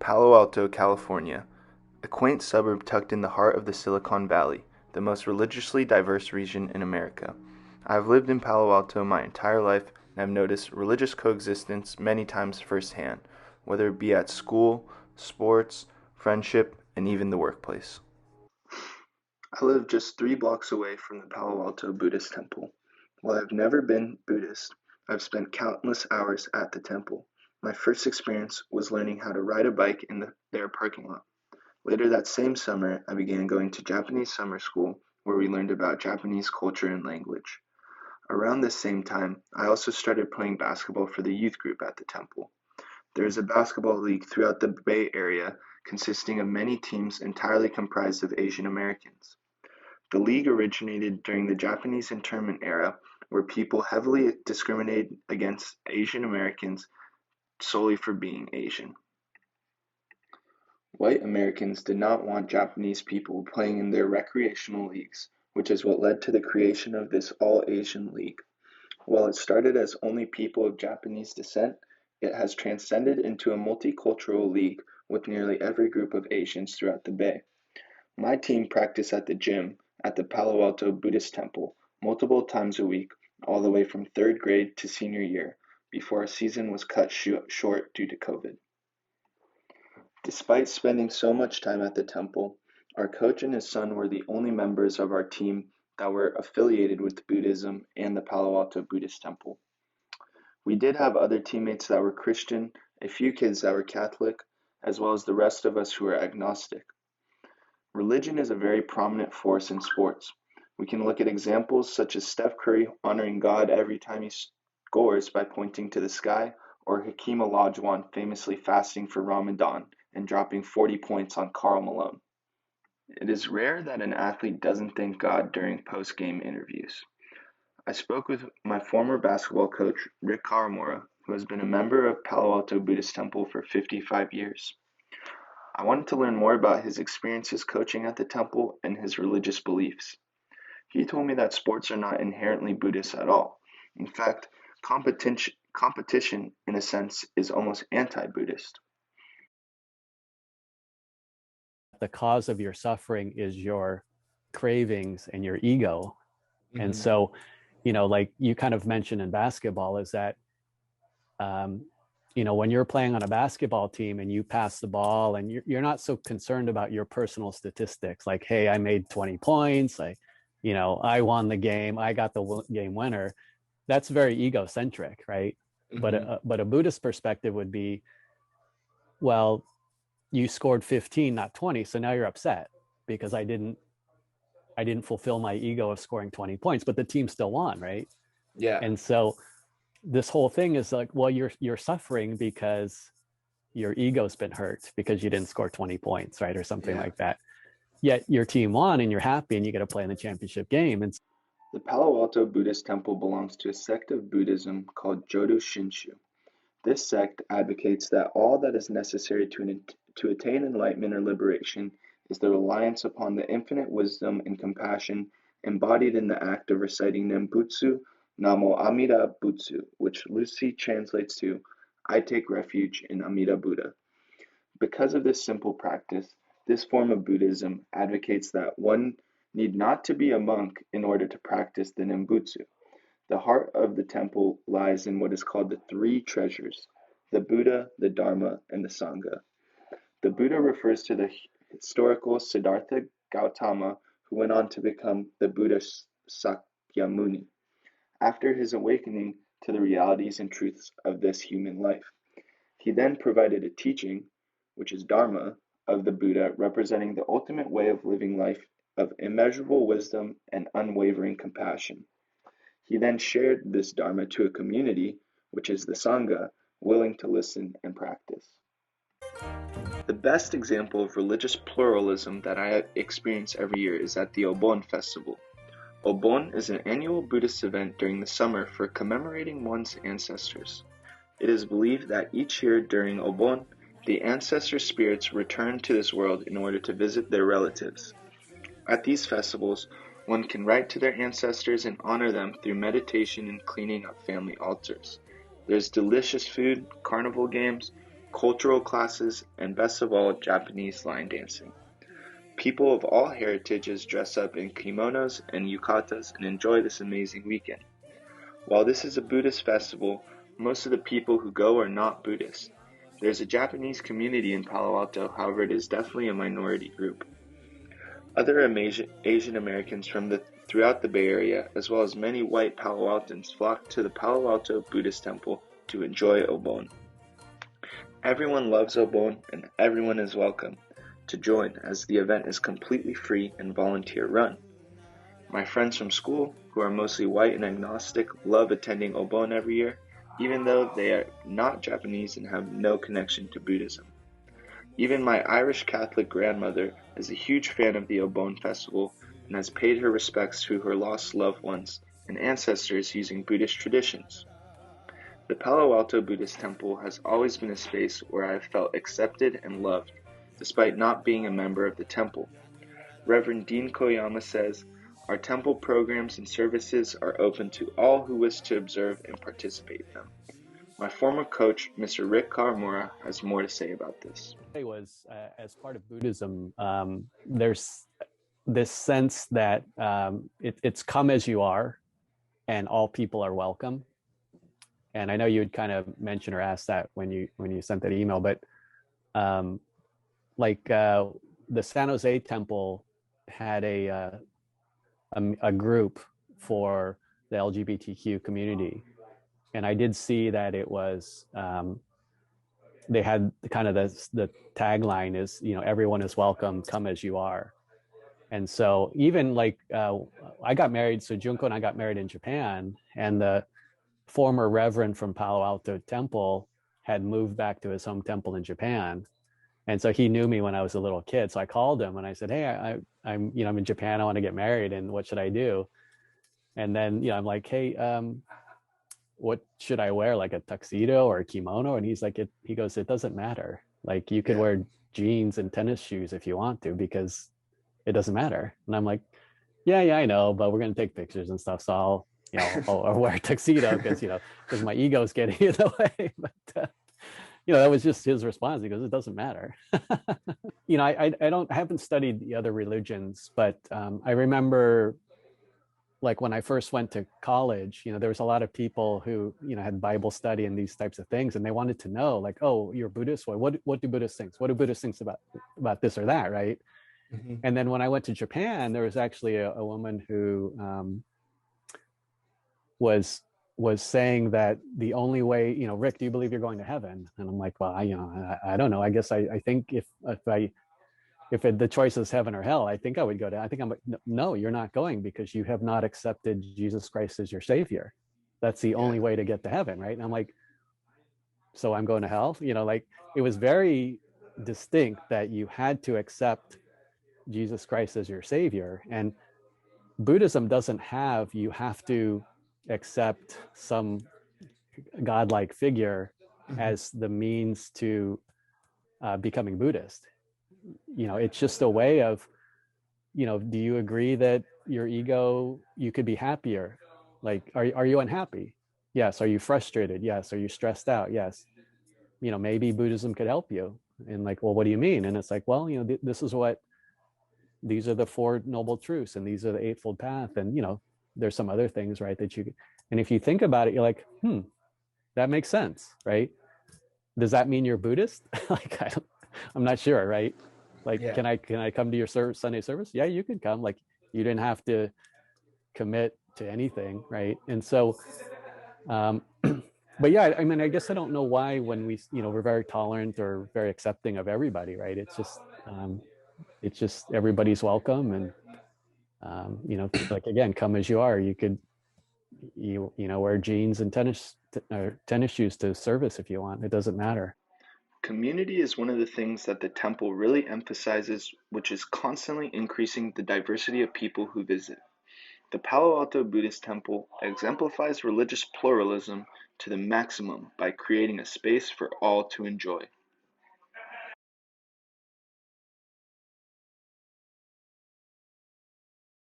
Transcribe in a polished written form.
Palo Alto, California, a quaint suburb tucked in the heart of the Silicon Valley, the most religiously diverse region in America. I have lived in Palo Alto my entire life and have noticed religious coexistence many times firsthand, whether it be at school, sports, friendship, and even the workplace. I live just 3 blocks away from the Palo Alto Buddhist temple. While I've never been Buddhist, I've spent countless hours at the temple. My first experience was learning how to ride a bike in their parking lot. Later that same summer, I began going to Japanese summer school, where we learned about Japanese culture and language. Around this same time, I also started playing basketball for the youth group at the temple. There is a basketball league throughout the Bay Area consisting of many teams entirely comprised of Asian Americans. The league originated during the Japanese internment era, where people heavily discriminated against Asian Americans solely for being Asian. White Americans did not want Japanese people playing in their recreational leagues, which is what led to the creation of this all-Asian league. While it started as only people of Japanese descent, it has transcended into a multicultural league with nearly every group of Asians throughout the Bay. My team practiced at the gym at the Palo Alto Buddhist Temple multiple times a week, all the way from third grade to senior year, before our season was cut short due to COVID. Despite spending so much time at the temple, our coach and his son were the only members of our team that were affiliated with Buddhism and the Palo Alto Buddhist Temple. We did have other teammates that were Christian, a few kids that were Catholic, as well as the rest of us who were agnostic. Religion is a very prominent force in sports. We can look at examples such as Steph Curry honoring God every time he scores by pointing to the sky, or Hakeem Olajuwon famously fasting for Ramadan and dropping 40 points on Karl Malone. It is rare that an athlete doesn't thank God during post-game interviews. I spoke with my former basketball coach, Rick Karamura, who has been a member of Palo Alto Buddhist Temple for 55 years. I wanted to learn more about his experiences coaching at the temple and his religious beliefs. He told me that sports are not inherently Buddhist at all. In fact, competition, in a sense, is almost anti-Buddhist. The cause of your suffering is your cravings and your ego. And so, like you kind of mentioned in basketball is that, when you're playing on a basketball team and you pass the ball and you're not so concerned about your personal statistics, like, hey, I made 20 points, I won the game, I got the game winner. That's very egocentric, right? But a Buddhist perspective would be, well, you scored 15, not 20, so now you're upset because I didn't fulfill my ego of scoring 20 points, but the team still won, right? Yeah. And so this whole thing is like, well, you're suffering because your ego's been hurt because you didn't score 20 points, right? Or something like that. Yet your team won and you're happy and you get to play in the championship game. And the Palo Alto Buddhist Temple belongs to a sect of Buddhism called Jodo Shinshu. This sect advocates that all that is necessary to attain enlightenment or liberation is the reliance upon the infinite wisdom and compassion embodied in the act of reciting Nembutsu Namo Amida Butsu, which loosely translates to, I take refuge in Amida Buddha. Because of this simple practice, this form of Buddhism advocates that one need not to be a monk in order to practice the Nembutsu. The heart of the temple lies in what is called the three treasures, the Buddha, the Dharma, and the Sangha. The Buddha refers to the historical Siddhartha Gautama, who went on to become the Buddha Sakyamuni, after his awakening to the realities and truths of this human life. He then provided a teaching, which is Dharma, of the Buddha, representing the ultimate way of living life of immeasurable wisdom and unwavering compassion. He then shared this Dharma to a community, which is the Sangha, willing to listen and practice. The best example of religious pluralism that I experience every year is at the Obon festival. Obon is an annual Buddhist event during the summer for commemorating one's ancestors. It is believed that each year during Obon, the ancestor spirits return to this world in order to visit their relatives. At these festivals, one can write to their ancestors and honor them through meditation and cleaning up family altars. There's delicious food, carnival games, cultural classes, and best of all, Japanese line dancing. People of all heritages dress up in kimonos and yukatas and enjoy this amazing weekend. While this is a Buddhist festival, most of the people who go are not Buddhist. There's a Japanese community in Palo Alto, however it is definitely a minority group. Other Asian Americans throughout the Bay Area, as well as many white Palo Altans, flock to the Palo Alto Buddhist Temple to enjoy Obon. Everyone loves Obon and everyone is welcome to join, as the event is completely free and volunteer run. My friends from school, who are mostly white and agnostic, love attending Obon every year, even though they are not Japanese and have no connection to Buddhism. Even my Irish Catholic grandmother is a huge fan of the Obon festival and has paid her respects to her lost loved ones and ancestors using Buddhist traditions. The Palo Alto Buddhist Temple has always been a space where I have felt accepted and loved, despite not being a member of the temple. Reverend Dean Koyama says, "Our temple programs and services are open to all who wish to observe and participate in them." My former coach, Mr. Rick Kawamura, has more to say about this. It was as part of Buddhism, there's this sense that it's come as you are, and all people are welcome. And I know you had kind of mentioned or asked that when you sent that email, but the San Jose Temple had a group for the LGBTQ community. And I did see that it was, they had kind of the tagline is, everyone is welcome, come as you are. And so even I got married, so Junko and I got married in Japan, and the former reverend from Palo Alto Temple had moved back to his home temple in Japan. And so he knew me when I was a little kid. So I called him and I said, "Hey, I'm in Japan, I want to get married, and what should I do?" And then, I'm like, "Hey, what should I wear, like a tuxedo or a kimono?" And he's like, he goes, "It doesn't matter. Like, you could wear jeans and tennis shoes if you want to, because it doesn't matter." And I'm like, yeah, I know, but we're going to take pictures and stuff. So I'll wear a tuxedo because my ego's getting in the way. But, that was just his response. He goes, "It doesn't matter." I haven't studied the other religions, but I remember, like, when I first went to college, there was a lot of people who, had Bible study and these types of things, and they wanted to know, like, "Oh, you're Buddhist. What do Buddhists think? What do Buddhists think about this or that?" Right. Mm-hmm. And then when I went to Japan, there was actually a woman who was saying that the only way, "Rick, do you believe you're going to heaven?" And I'm like, "Well, I don't know. I guess I think if the choice is heaven or hell, I think I would go to." I think no, you're not going, because you have not accepted Jesus Christ as your savior. That's the only way to get to heaven, right? And I'm like, so I'm going to hell? It was very distinct that you had to accept Jesus Christ as your savior. And Buddhism doesn't have, you have to accept some godlike figure as the means to becoming Buddhist. It's just a way of, do you agree that your ego, you could be happier? Like, are you unhappy? Yes. Are you frustrated? Yes. Are you stressed out? Yes. Maybe Buddhism could help you. And like, well, what do you mean? And it's like, well, these are the Four Noble Truths, and these are the Eightfold Path. And, there's some other things, right, and if you think about it, you're like, that makes sense, right? Does that mean you're Buddhist? Like, I'm not sure, right? Like, can I come to your Sunday service? Yeah, you can come. Like, you didn't have to commit to anything, right? And so, but yeah, I mean, I guess I don't know why, when we're very tolerant or very accepting of everybody, right? It's just everybody's welcome, and like, again, come as you are. You could wear jeans and tennis shoes to service if you want. It doesn't matter. Community is one of the things that the temple really emphasizes, which is constantly increasing the diversity of people who visit. The Palo Alto Buddhist Temple exemplifies religious pluralism to the maximum by creating a space for all to enjoy.